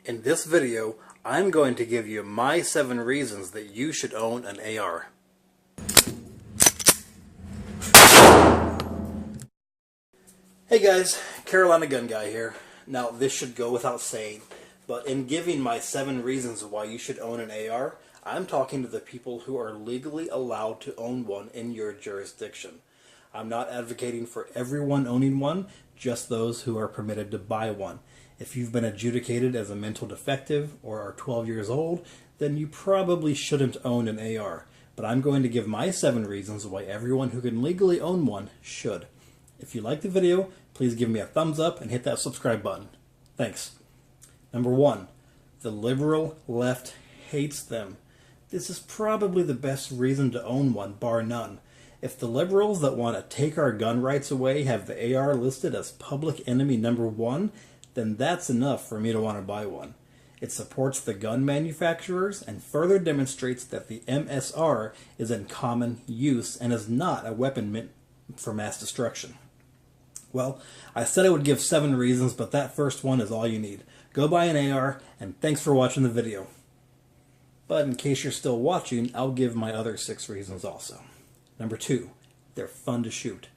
In this video, I'm going to give you my 7 reasons that you should own an AR. Hey guys, Carolina Gun Guy here. Now this should go without saying, but in giving my 7 reasons why you should own an AR, I'm talking to the people who are legally allowed to own one in your jurisdiction. I'm not advocating for everyone owning one, just those who are permitted to buy one. If you've been adjudicated as a mental defective or are 12 years old, then you probably shouldn't own an AR. But I'm going to give my 7 reasons why everyone who can legally own one should. If you like the video, please give me a thumbs up and hit that subscribe button. Thanks. Number 1. The liberal left hates them. This is probably the best reason to own one, bar none. If the liberals that want to take our gun rights away have the AR listed as public enemy number 1, then that's enough for me to want to buy one. It supports the gun manufacturers and further demonstrates that the MSR is in common use and is not a weapon meant for mass destruction. Well, I said I would give 7 reasons, but that first one is all you need. Go buy an AR, and thanks for watching the video. But in case you're still watching, I'll give my other 6 reasons also. Number 2, they're fun to shoot.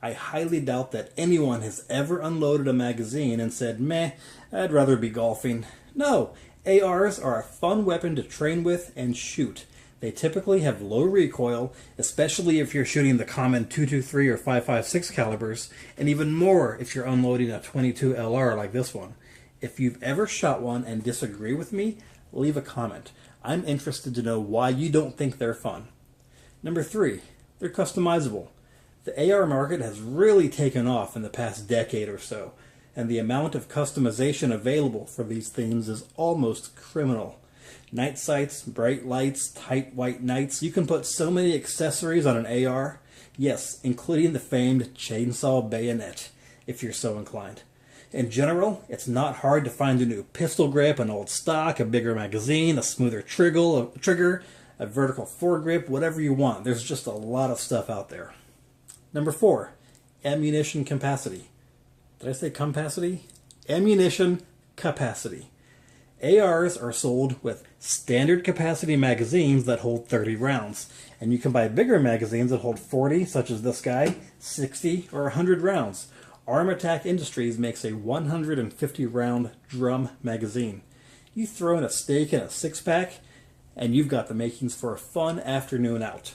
I highly doubt that anyone has ever unloaded a magazine and said, meh, I'd rather be golfing. No, ARs are a fun weapon to train with and shoot. They typically have low recoil, especially if you're shooting the common .223 or .556 calibers, and even more if you're unloading a .22 LR like this one. If you've ever shot one and disagree with me, leave a comment. I'm interested to know why you don't think they're fun. Number 3, they're customizable. The AR market has really taken off in the past decade or so, and the amount of customization available for these themes is almost criminal. Night sights, bright lights, tight white nights, you can put so many accessories on an AR. Yes, including the famed chainsaw bayonet, if you're so inclined. In general, it's not hard to find a new pistol grip, an old stock, a bigger magazine, a smoother trigger, a vertical foregrip, whatever you want. There's just a lot of stuff out there. Number 4, ammunition capacity. Did I say capacity? Ammunition capacity. ARs are sold with standard capacity magazines that hold 30 rounds, and you can buy bigger magazines that hold 40, such as this guy, 60, or 100 rounds. Arm Attack Industries makes a 150 round drum magazine. You throw in a steak and a 6-pack, and you've got the makings for a fun afternoon out.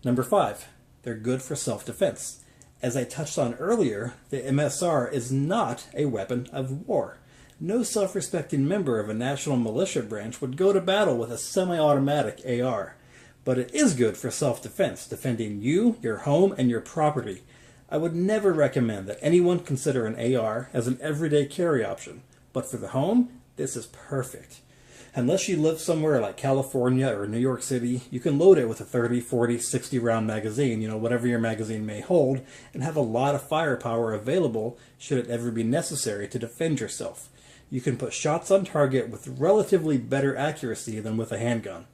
Number 5. They're good for self-defense. As I touched on earlier, the MSR is not a weapon of war. No self-respecting member of a national militia branch would go to battle with a semi-automatic AR. But it is good for self-defense, defending you, your home, and your property. I would never recommend that anyone consider an AR as an everyday carry option. But for the home, this is perfect. Unless you live somewhere like California or New York City, you can load it with a 30, 40, 60 round magazine, whatever your magazine may hold, and have a lot of firepower available should it ever be necessary to defend yourself. You can put shots on target with relatively better accuracy than with a handgun.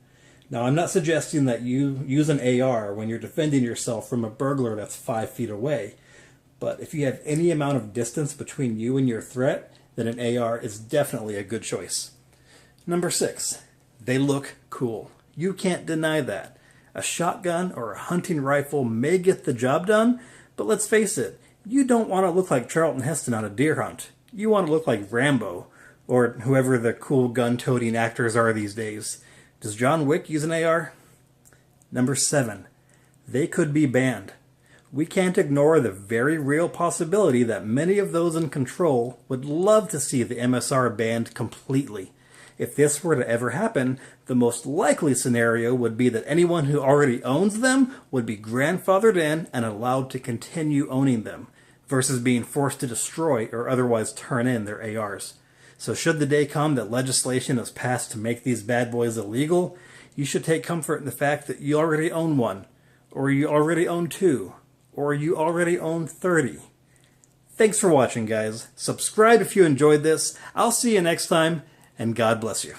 Now, I'm not suggesting that you use an AR when you're defending yourself from a burglar that's 5 feet away, but if you have any amount of distance between you and your threat, then an AR is definitely a good choice. Number 6, they look cool. You can't deny that. A shotgun or a hunting rifle may get the job done, but let's face it, you don't want to look like Charlton Heston on a deer hunt. You want to look like Rambo, or whoever the cool gun-toting actors are these days. Does John Wick use an AR? Number 7, they could be banned. We can't ignore the very real possibility that many of those in control would love to see the MSR banned completely. If this were to ever happen, the most likely scenario would be that anyone who already owns them would be grandfathered in and allowed to continue owning them, versus being forced to destroy or otherwise turn in their ARs. So should the day come that legislation is passed to make these bad boys illegal, you should take comfort in the fact that you already own one, or you already own 2, or you already own 30. Thanks for watching, guys. Subscribe if you enjoyed this. I'll see you next time, and God bless you.